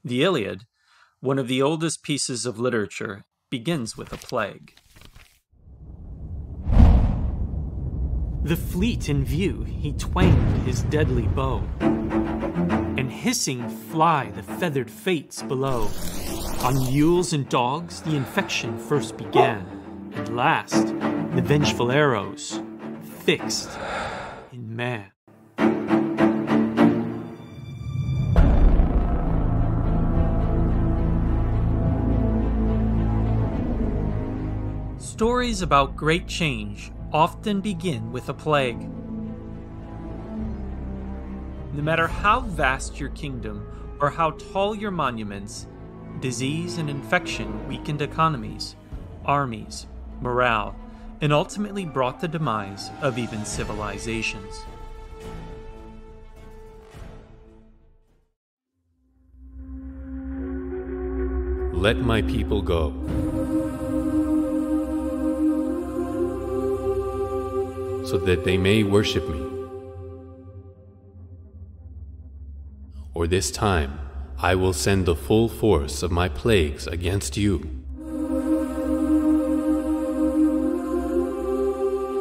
The Iliad, one of the oldest pieces of literature, begins with a plague. The fleet in view, he twanged his deadly bow, and hissing fly the feathered fates below. On mules and dogs the infection first began, and last the vengeful arrows fixed in man. Stories about great change often begin with a plague. No matter how vast your kingdom or how tall your monuments, disease and infection weakened economies, armies, morale, and ultimately brought the demise of even civilizations. Let my people go. So that they may worship me. Or this time, I will send the full force of my plagues against you,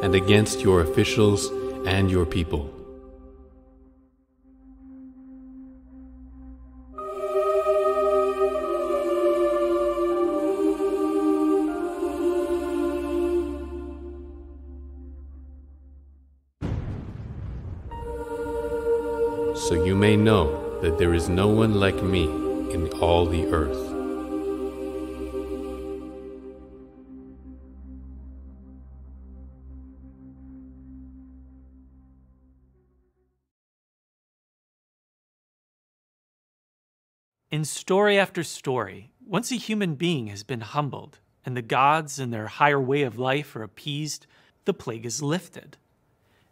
and against your officials and your people. So you may know that there is no one like me in all the earth. In story after story, once a human being has been humbled, and the gods and their higher way of life are appeased, the plague is lifted.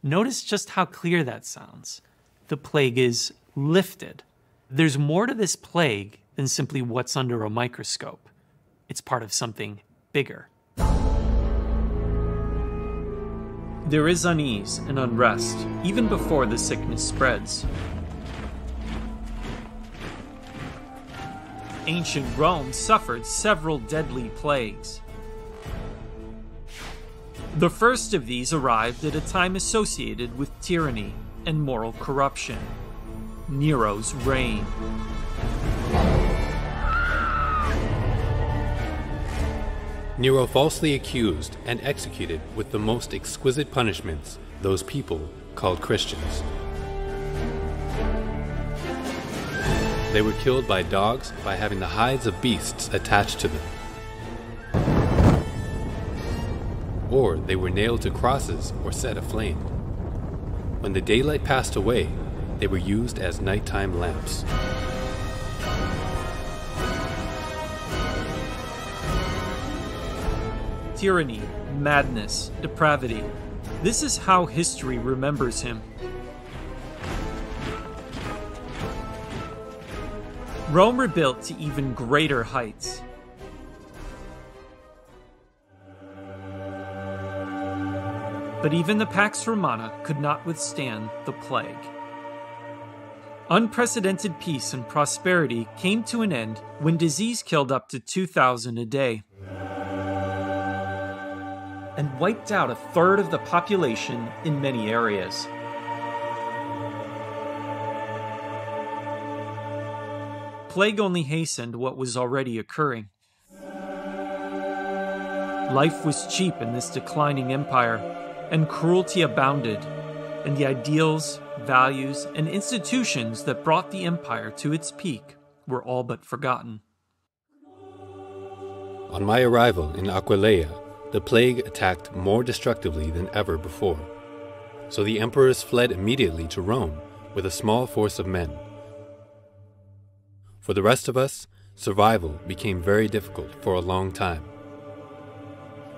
Notice just how clear that sounds. The plague is lifted. There's more to this plague than simply what's under a microscope. It's part of something bigger. There is unease and unrest even before the sickness spreads. Ancient Rome suffered several deadly plagues. The first of these arrived at a time associated with tyranny and moral corruption: Nero's reign. Nero falsely accused and executed with the most exquisite punishments those people called Christians. They were killed by dogs by having the hides of beasts attached to them. Or they were nailed to crosses or set aflame. When the daylight passed away, they were used as nighttime lamps. Tyranny, madness, depravity. This is how history remembers him. Rome rebuilt to even greater heights. But even the Pax Romana could not withstand the plague. Unprecedented peace and prosperity came to an end when disease killed up to 2,000 a day and wiped out a third of the population in many areas. Plague only hastened what was already occurring. Life was cheap in this declining empire, and cruelty abounded, and the ideals, values, and institutions that brought the empire to its peak were all but forgotten. On my arrival in Aquileia, the plague attacked more destructively than ever before. So the emperors fled immediately to Rome with a small force of men. For the rest of us, survival became very difficult for a long time.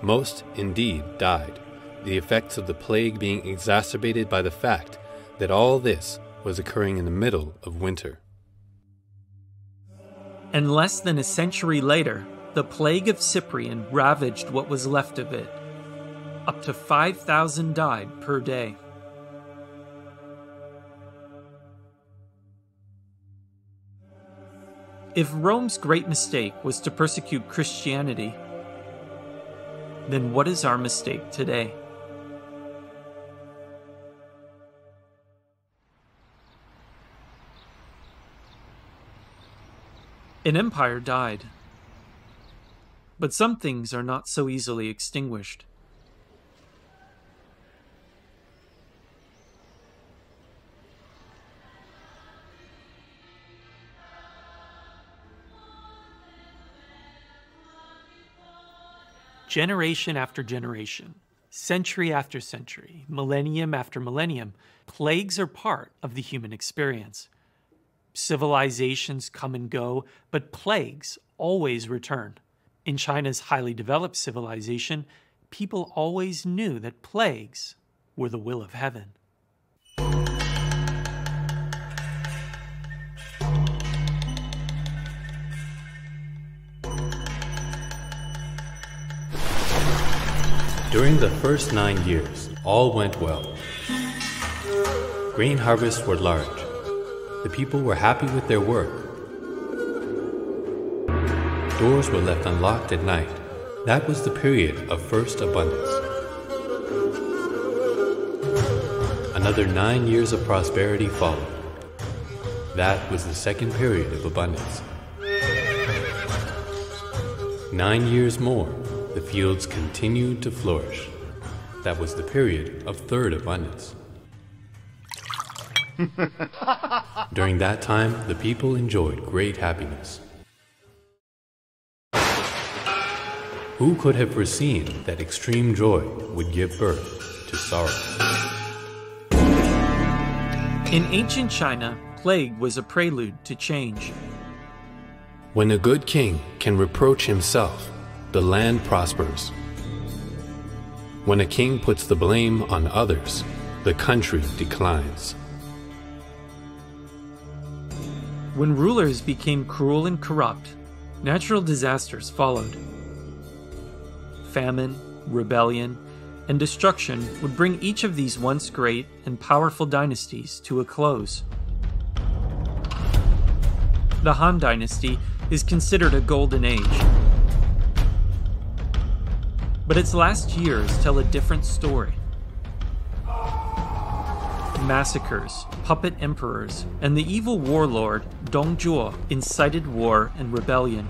Most, indeed, died, the effects of the plague being exacerbated by the fact that all this was occurring in the middle of winter. And less than a century later, the plague of Cyprian ravaged what was left of it. Up to 5,000 died per day. If Rome's great mistake was to persecute Christianity, then what is our mistake today? An empire died, but some things are not so easily extinguished. Generation after generation, century after century, millennium after millennium, plagues are part of the human experience. Civilizations come and go, but plagues always return. In China's highly developed civilization, people always knew that plagues were the will of heaven. During the first 9 years, all went well. Grain harvests were large. The people were happy with their work. Doors were left unlocked at night. That was the period of first abundance. Another 9 years of prosperity followed. That was the second period of abundance. 9 years more, the fields continued to flourish. That was the period of third abundance. During that time, the people enjoyed great happiness. Who could have foreseen that extreme joy would give birth to sorrow? In ancient China, plague was a prelude to change. When a good king can reproach himself, the land prospers. When a king puts the blame on others, the country declines. When rulers became cruel and corrupt, natural disasters followed. Famine, rebellion, and destruction would bring each of these once great and powerful dynasties to a close. The Han Dynasty is considered a golden age. But its last years tell a different story. Massacres, puppet emperors, and the evil warlord Dong Zhuo incited war and rebellion.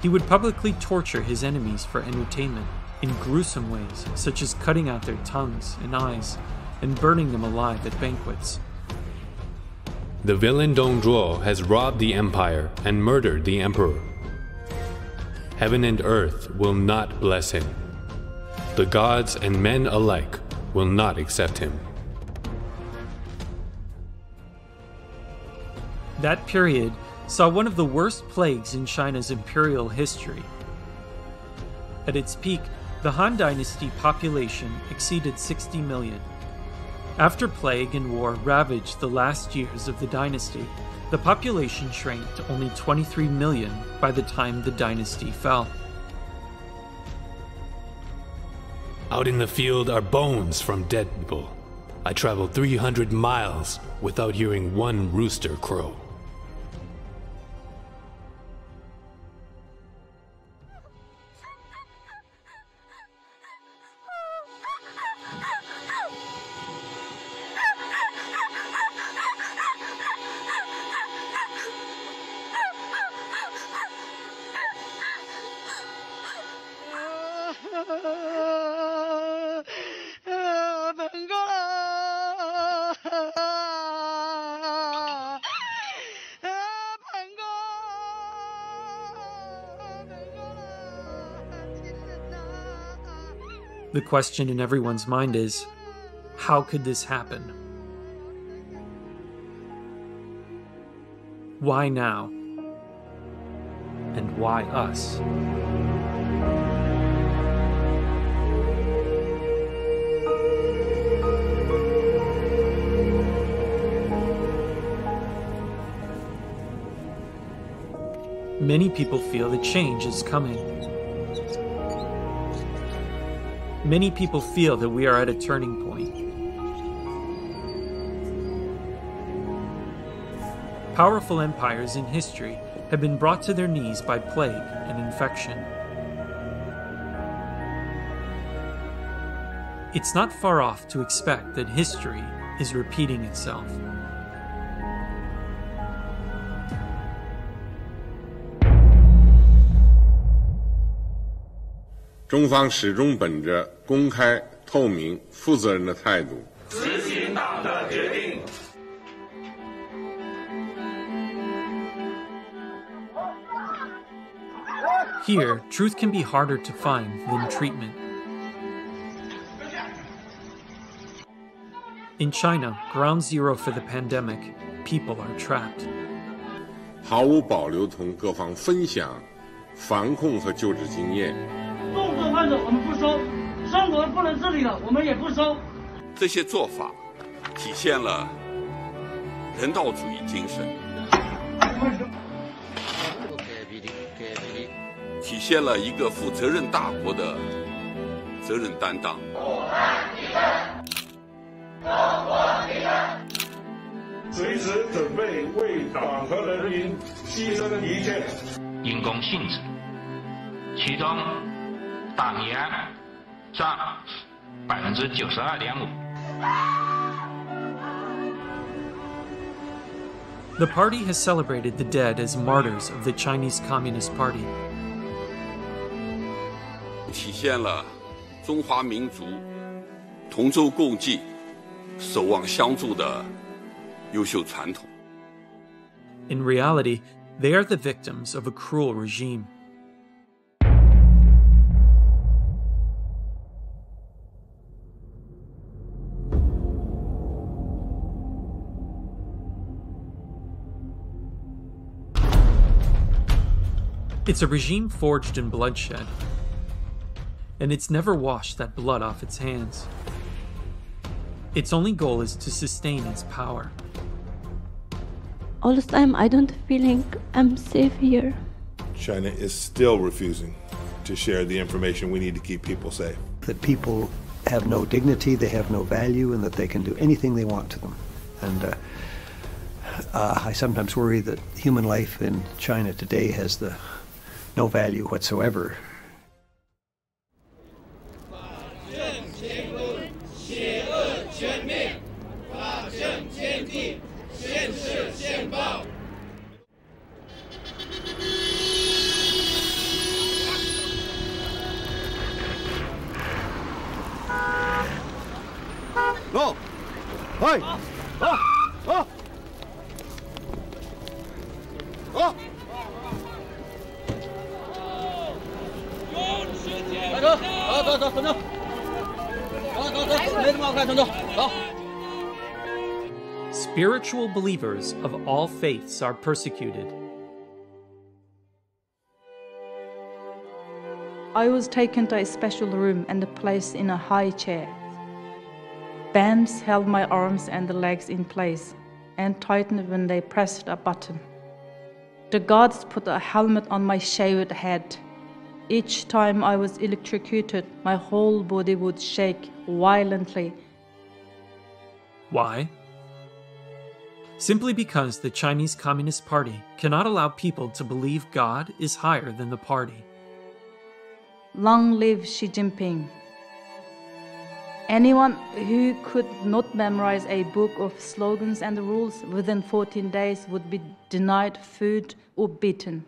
He would publicly torture his enemies for entertainment in gruesome ways, such as cutting out their tongues and eyes and burning them alive at banquets. The villain Dong Zhuo has robbed the empire and murdered the emperor. Heaven and earth will not bless him. The gods and men alike will not accept him. That period saw one of the worst plagues in China's imperial history. At its peak, the Han Dynasty population exceeded 60 million. After plague and war ravaged the last years of the dynasty, the population shrank to only 23 million by the time the dynasty fell. Out in the field are bones from dead people. I traveled 300 miles without hearing one rooster crow. The question in everyone's mind is, how could this happen? Why now? And why us? Many people feel that change is coming. Many people feel that we are at a turning point. Powerful empires in history had been brought to their knees by plague and infection. It's not far off to expect that history is repeating itself. 中方始终本着公开、透明、负责任的态度，执行党的决定。 Here, truth can be harder to find than treatment. In China, ground zero for the pandemic, people are trapped. 毫无保留同各方分享防控和救治经验。重症患者我们不收，生活不能自理了我们也不收。这些做法体现了人道主义精神，体现了一个负责任大国的责任担当。 随时准备为党和人民牺牲一切。因公性质，其中大米案占92.5%。 The party has celebrated the dead as martyrs of the Chinese Communist Party. 体现了中华民族同舟共济、守望相助的优秀传统。 In reality, they are the victims of a cruel regime. It's a regime forged in bloodshed, and it's never washed that blood off its hands. Its only goal is to sustain its power. All the time I don't feeling I'm safe here. China is still refusing to share the information we need to keep people safe. That people have no dignity, they have no value, and that they can do anything they want to them. And I sometimes worry that human life in China today has no value whatsoever. No! Hey! Oh! Oh! Oh! 快走，走走走，等等，走走走，没什么好看，等等，走。 Spiritual believers of all faiths are persecuted. I was taken to a special room and placed in a high chair. Bands held my arms and the legs in place and tightened when they pressed a button. The guards put a helmet on my shaved head. Each time I was electrocuted, my whole body would shake violently. Why? Simply because the Chinese Communist Party cannot allow people to believe God is higher than the party. Long live Xi Jinping. Anyone who could not memorize a book of slogans and rules within 14 days would be denied food or beaten.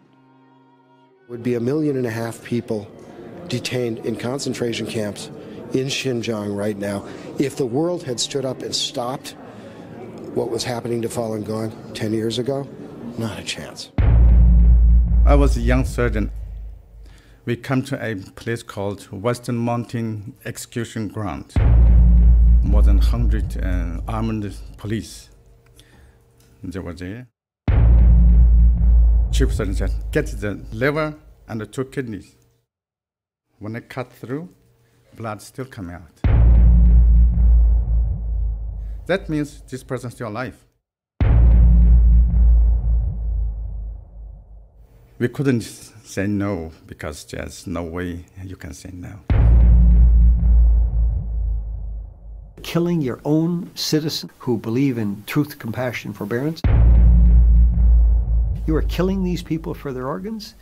Would be 1.5 million people detained in concentration camps in Xinjiang right now. If the world had stood up and stopped what was happening to Falun Gong 10 years ago, not a chance. I was a young surgeon. We come to a place called Western Mountain Execution Ground. More than 100 armed police. They were there. Chief surgeon said, get the liver and the 2 kidneys. When I cut through, blood still coming out. That means this person's still alive. We couldn't say no because there's no way you can say no. Killing your own citizens who believe in truth, compassion, forbearance. You are killing these people for their organs?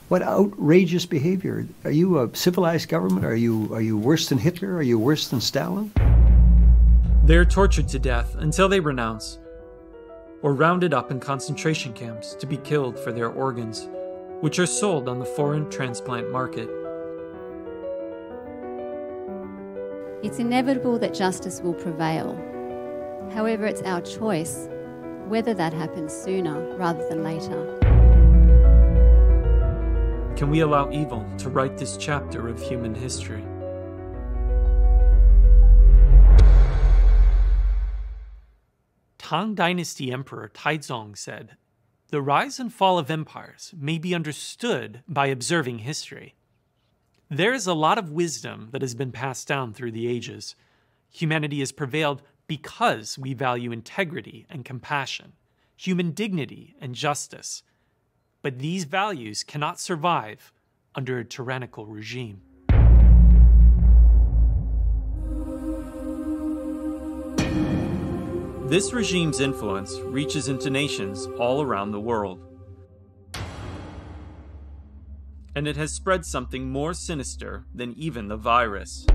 What outrageous behavior. Are you a civilized government? Are you worse than Hitler? Are you worse than Stalin? They're tortured to death until they renounce, or rounded up in concentration camps to be killed for their organs, which are sold on the foreign transplant market. It's inevitable that justice will prevail. However, it's our choice whether that happens sooner rather than later. Can we allow evil to write this chapter of human history? Tang Dynasty Emperor Taizong said, "The rise and fall of empires may be understood by observing history. There is a lot of wisdom that has been passed down through the ages. Humanity has prevailed because we value integrity and compassion, human dignity and justice. But these values cannot survive under a tyrannical regime." This regime's influence reaches into nations all around the world. And it has spread something more sinister than even the virus.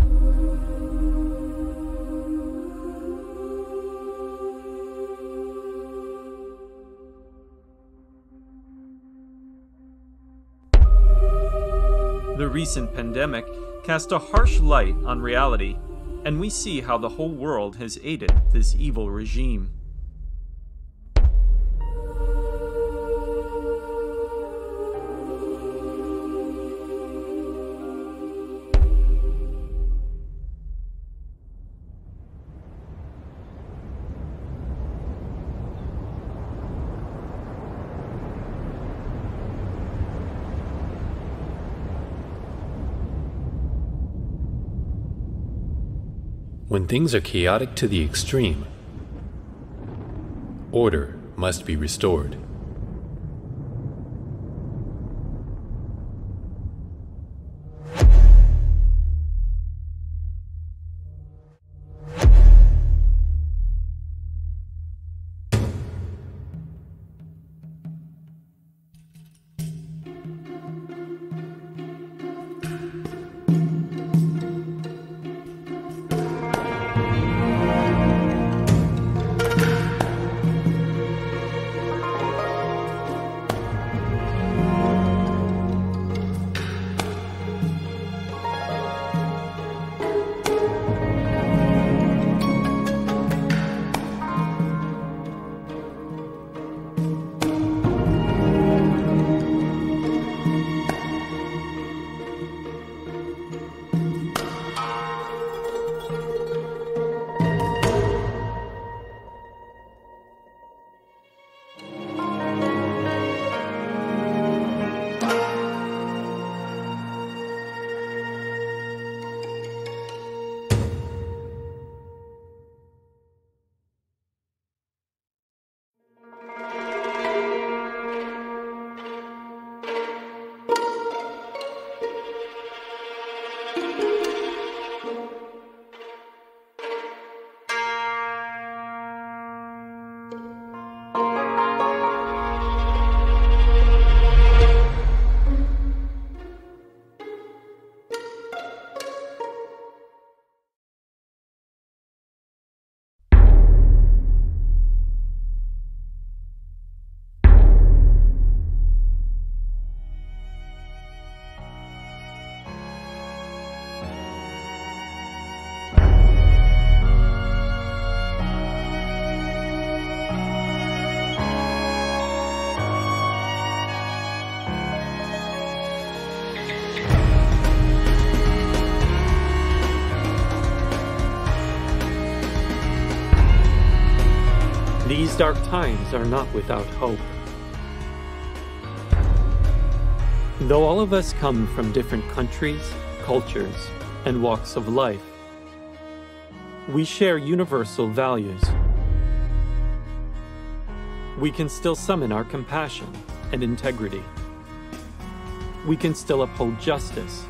The recent pandemic cast a harsh light on reality, and we see how the whole world has aided this evil regime. When things are chaotic to the extreme, order must be restored. These dark times are not without hope. Though all of us come from different countries, cultures, and walks of life, we share universal values. We can still summon our compassion and integrity. We can still uphold justice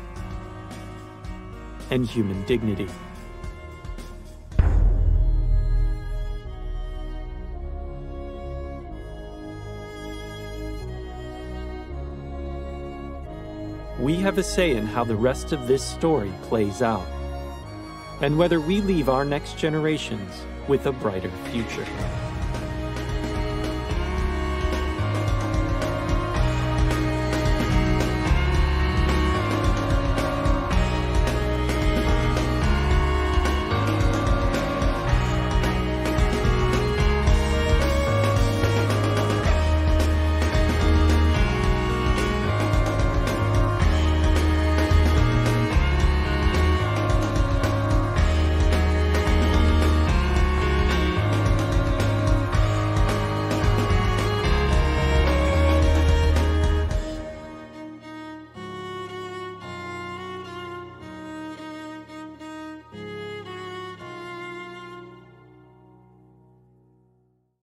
and human dignity. we have a say in how the rest of this story plays out, and whether we leave our next generations with a brighter future.